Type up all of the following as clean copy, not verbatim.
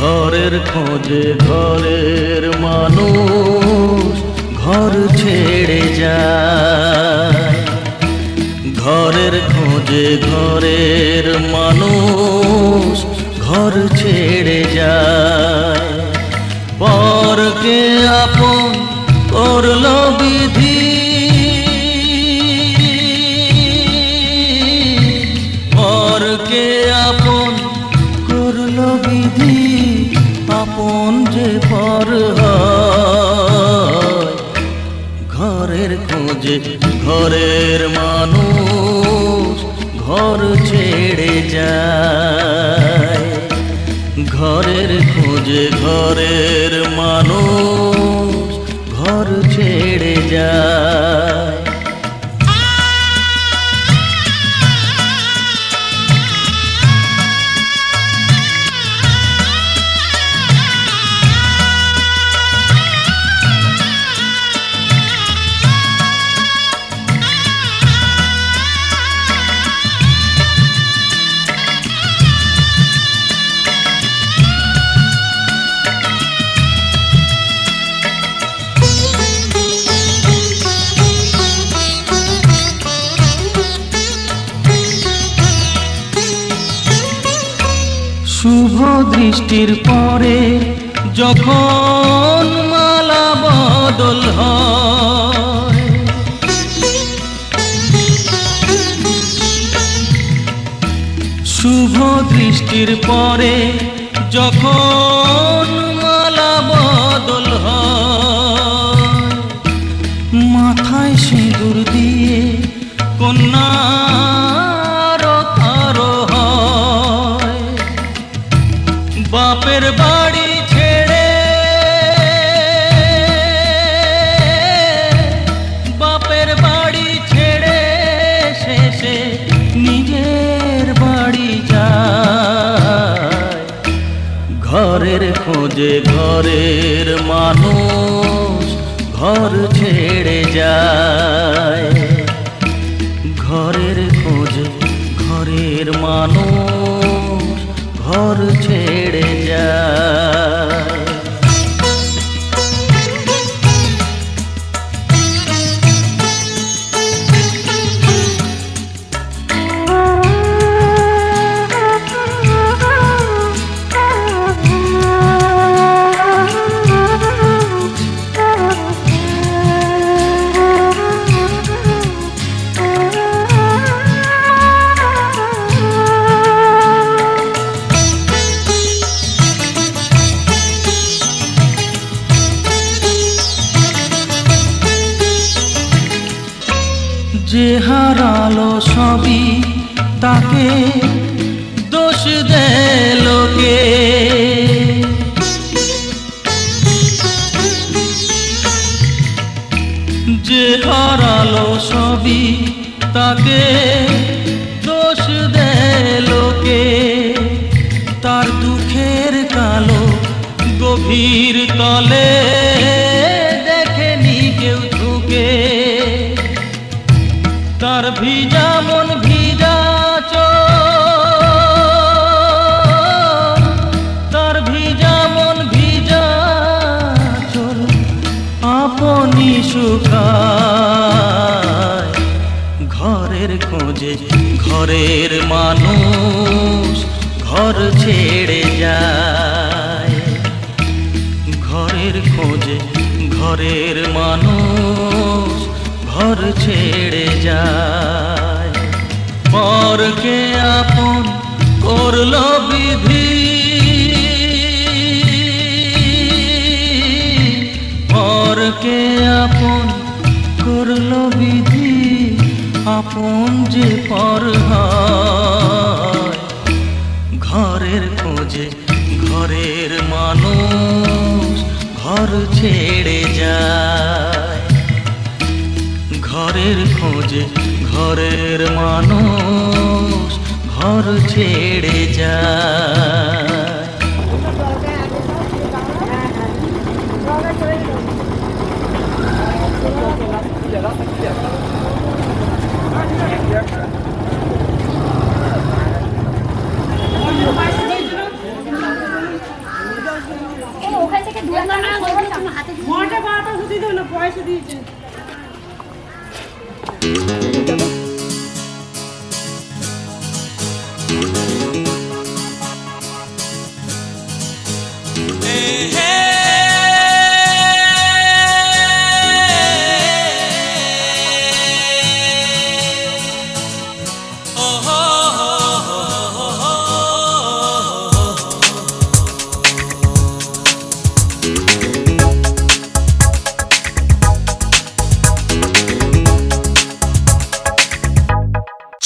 ঘরের খোঁজে ঘরের মানুষ ঘর ছেড়ে যায়। ঘরের খোঁজে ঘরের মানুষ ঘর ছেড়ে যায়। পরকে আপন করলো বিধি, পরকে আপন করলো বিধি, আপন যে পর হয়। ঘরের খোঁজে ঘরের মানুষ ঘর ছেড়ে যায়। ঘরের খোঁজে ঘরের মানুষ ঘর ছেড়ে যায়। শুভ দৃষ্টির পরে যখন মালা বদল হয়, শুভ দৃষ্টির পরে যখন মালা বদল হয়, মাথায় সিঁদুর দিয়ে কন্যা বাপের বাড়ি ছেড়ে, বাপের বাড়ি ছেড়ে শেষে নিজের বাড়ি যায়। ঘরের খোঁজে ঘরের মানুষ ঘর ছেড়ে যায়। ঘরের খোঁজে ঘরের মানুষ ঘর ছেড়ে যায়। যে হারালো সবই তাকে দোষ দেয় লোকে, যে হারালো সবই তাকে দোষ দেয় লোকে। তার দুঃখের কালো গভীর তলে দেখেনি কেউ ঝুঁকে। তার ভিজা মন ভিজা চোখ, তার ভিজা মন ভিজা চোখ আপনি শুকায়। ঘরের খোঁজে ঘরের মানুষ ঘর ছেড়ে যায়। ঘরের খোঁজে ঘরের মানুষ ঘর ছেড়ে যায়। পরকে আপন করলো বিধি, পরকে আপন করলো বিধি, আপন যে পর হয়। ঘরের খোঁজে ঘরের মানুষ ঘর ছেড়ে যায়। ঘরের খোঁজে ঘরের মানুষ ঘর ছেড়ে যায়। মোটা বাতা শুধু দেব না, পয়সা দিয়েছে।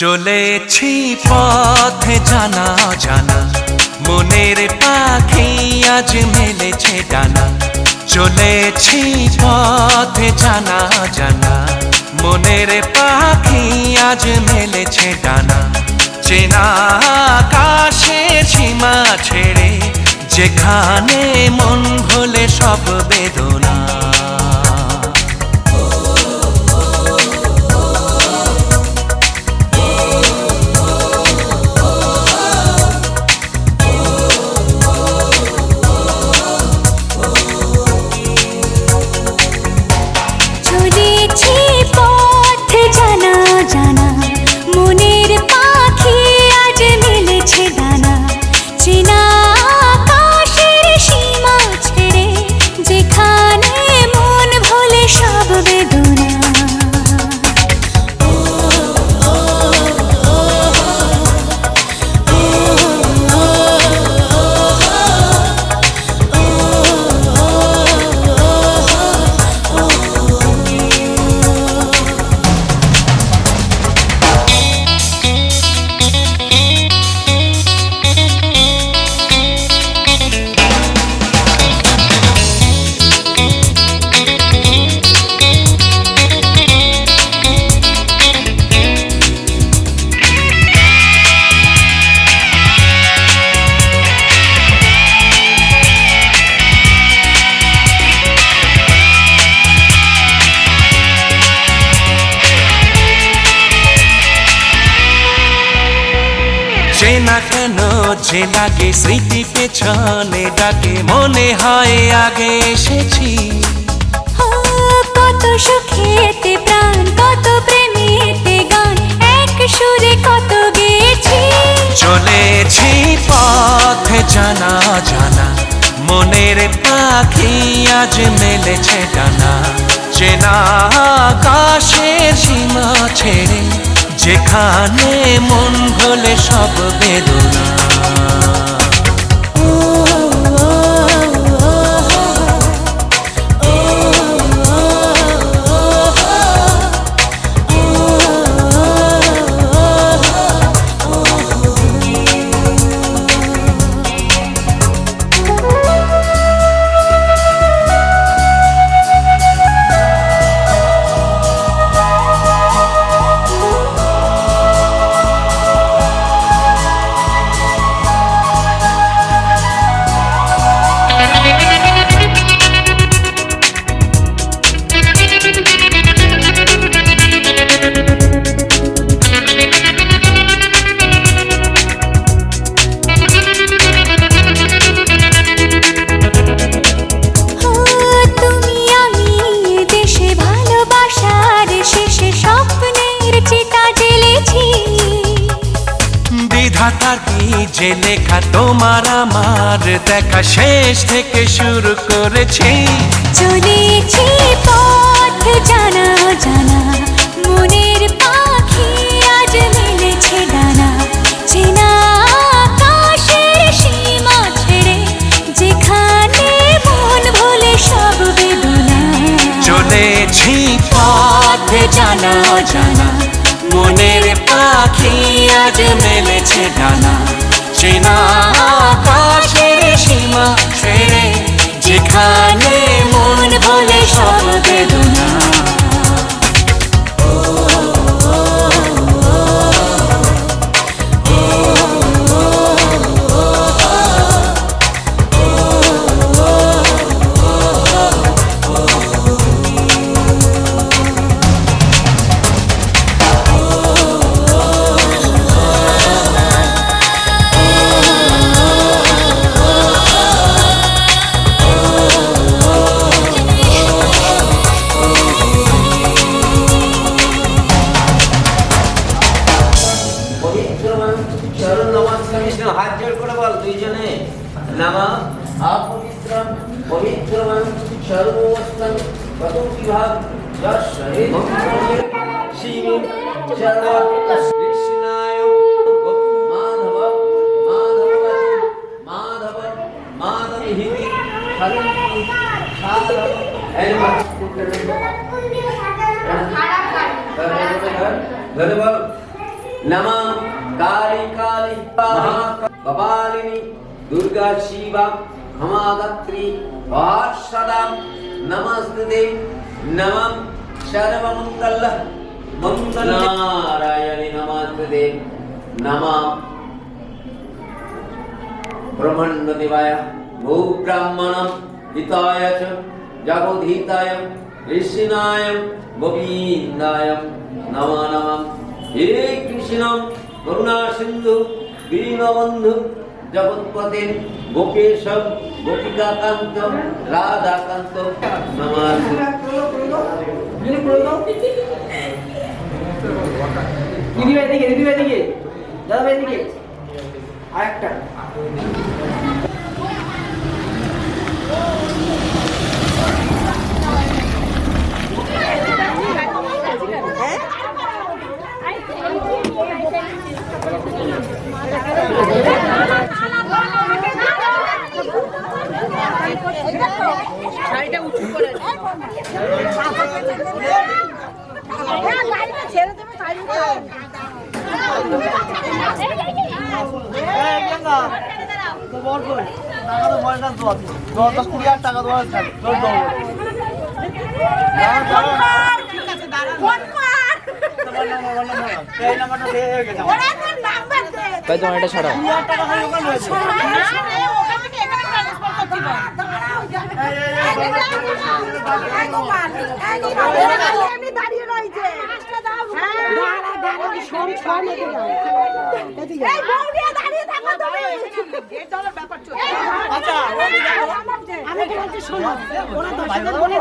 চলেছি পথে জানা জানা, মনের পাখি আজ মেলেছে ডানা। চলেছি পথে জানা জানা, মনের পাখি আজ মেলেছে ডানা। চেনা আকাশের সীমা ছেড়ে, যেখানে মন ভোলে সব বেদনা। চেনা কেন যে লাগে, স্মৃতি পেছনে ডাকে, মনে হয় আগে এসেছি। কত সুখেতে প্রাণ, কত প্রেমেতে গান, এক সুরে কত গেছি। চলেছি পথে জানা জানা, মনের পাখি আজ মেলেছে ডানা। চেনা আকাশের সীমা ছেড়ে, যেখানে মন ভোলে সব বেদনা। বিধাতার কি যে লেখা, তোমার আমার দেখা, শেষ থেকে শুরু করেছি। চলেছি পথ জানা জানা, মনের পাখি আজ মেলেছে ডানা। চেনা আকাশের সীমা ছেড়ে, যেখানে মন ভোলে সব বেদনা। চলেছি পথ জানা জানা, মনের পাখি আজ মেলেছে ডানা। চেনা আকাশের সীমা ছেড়ে, যেখানে মন ভোলে সব বেদনা। দুজনে নামা আপবিত্রম পবিত্রম সর্বস্তম কতং বিভাগ যশে শিবম চরণ কৃষ্ণায় মাধব মাধব মাধব মাধবহি হরি সাধব ধন্যবাদ नमः काली काली कपालिनी दुर्गा शिवा क्षमादात्री वासदा नमस्ते नमः सर्वमंगल मंगल नारायणी नमस्ते नमः ब्रह्मण्ड देवाय गो ब्राह्मणं हिताय च जगद्धिताय कृष्णाय गोविन्दाय नमः नमः हे कृष्ण करुणा सिंधु दीनबंधु जगत्पते गोपेश गोपिकाकांत राधाकांत नमस्ते শাড়িটা উঁচু করে ছেড়ে দেবে টাকা তাই তোমার এটা ছাড়াও দাঁড়িয়ে রয়েছে আমি বলছি শোনো ওরা দর্শকের বলে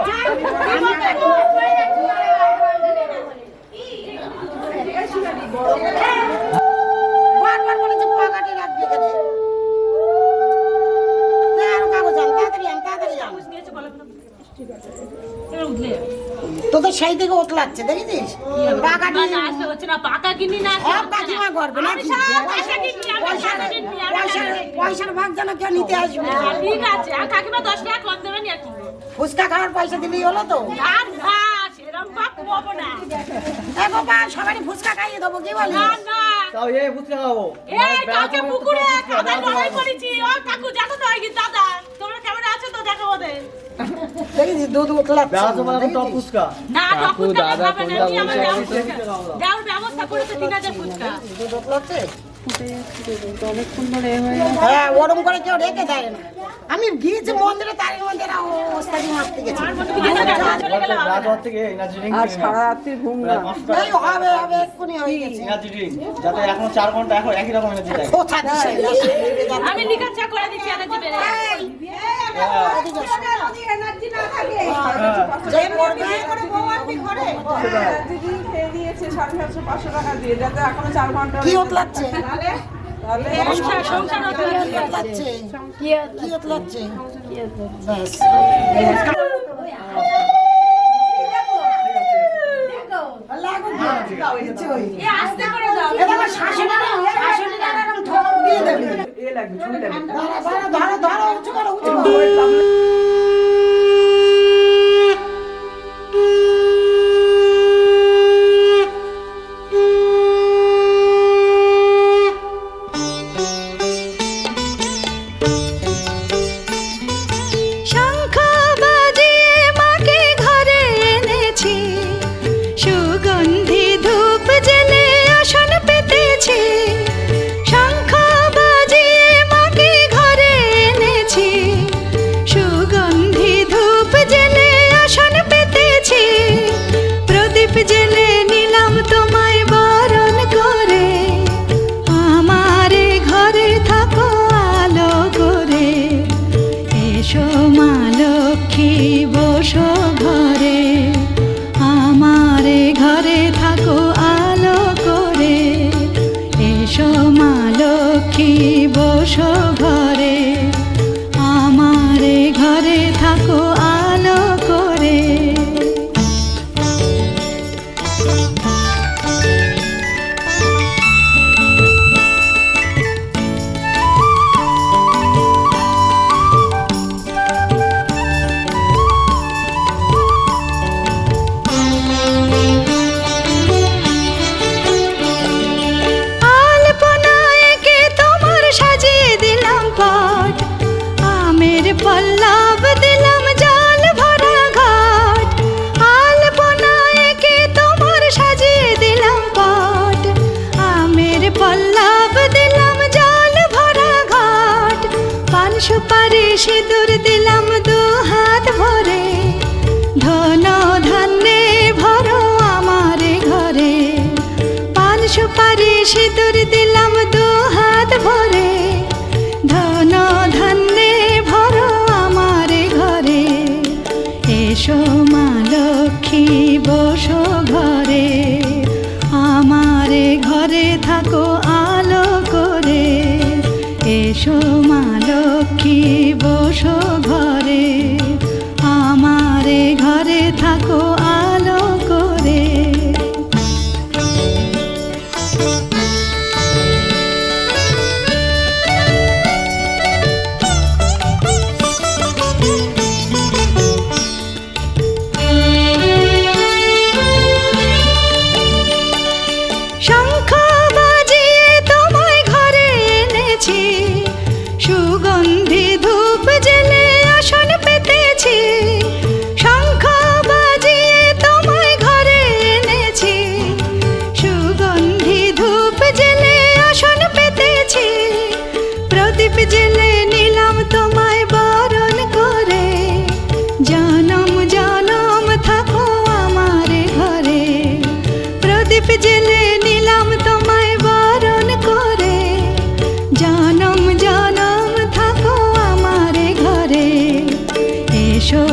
বারবার বলেছে পকেটে রাখবে এখানে কাগজ আন তাড়াতাড়ি আন তোদের সেই থেকে ওতলাচ্ছে দেখেছিস পয়সার ভাগ যেন কেউ নিতে আসবে ফুচকা খাওয়ার পয়সা দিলেই হলো তো সবাই ফুচকা খাইয়ে দেবো কি বলি দেখেছিস দুধ উতলাচ্ছে দুধ উতলাচ্ছে হ্যাঁ ওরম করে কেউ রেখে দেয় না আমি গিয়েছি মন্দিরে তার মধ্যে ওস্তাদি মারতে গেছি হবে হবে এক্ষুনি হয়ে গেছে যাতে এখন 4 ঘন্টা এখন একই রকম এনার্জি দেয় আমি লিখা চা করে দিচ্ছি এনার্জি বেড়ে এনার্জি না থাকে যে পড়বে করে বউ আপনি ঘরে দিদি খেয়ে দিয়েছে 750 টাকা দিয়ে যাতে এখনো 4 ঘন্টা কি উতলাচ্ছে সংসার উতলাচ্ছে কি উতলাচ্ছে বাস আস্তে করে দাও এটা শাশুড়ি এরকম ঠক দিয়ে দেবে এ লাগবে ছুরি লাগবে ধরো উঁচু করো শঙ্খ বাজিয়ে মাকে ঘরে এনেছি সুপারি সিঁদুর দিলাম দু হাত ভরে, ধন ধান্যে ভরো আমারে ঘরে। পান সুপারি সিঁদুর দিলাম দু হাত ভরে, ধন ধান্যে ভরো আমারে ঘরে। এসো মা লক্ষ্মী বসো ঘরে, আমারে ঘরে থাকো আলো করে। এসো মা লক্ষ্মী বসো ঘরে, আমারে ঘরে থাকো আলো করে। শঙ্খ বাজিয়ে তোমায় ঘরে এনেছি, সুগন্ধি ধূপ জেলে আসন পেতেছি। শঙ্খ বাজিয়ে তোমায় ঘরে এনেছি, সুগন্ধি ধূপ জেলে আসন পেতেছি। প্রদীপ জেলে নিলাম তোমায় বরণ করে, জনম জনম থাকো আমারে ঘরে। প্রদীপ জেলে নিলাম তোমায় বরণ করে, জনম জনম থাকো আমারে ঘরে। এসো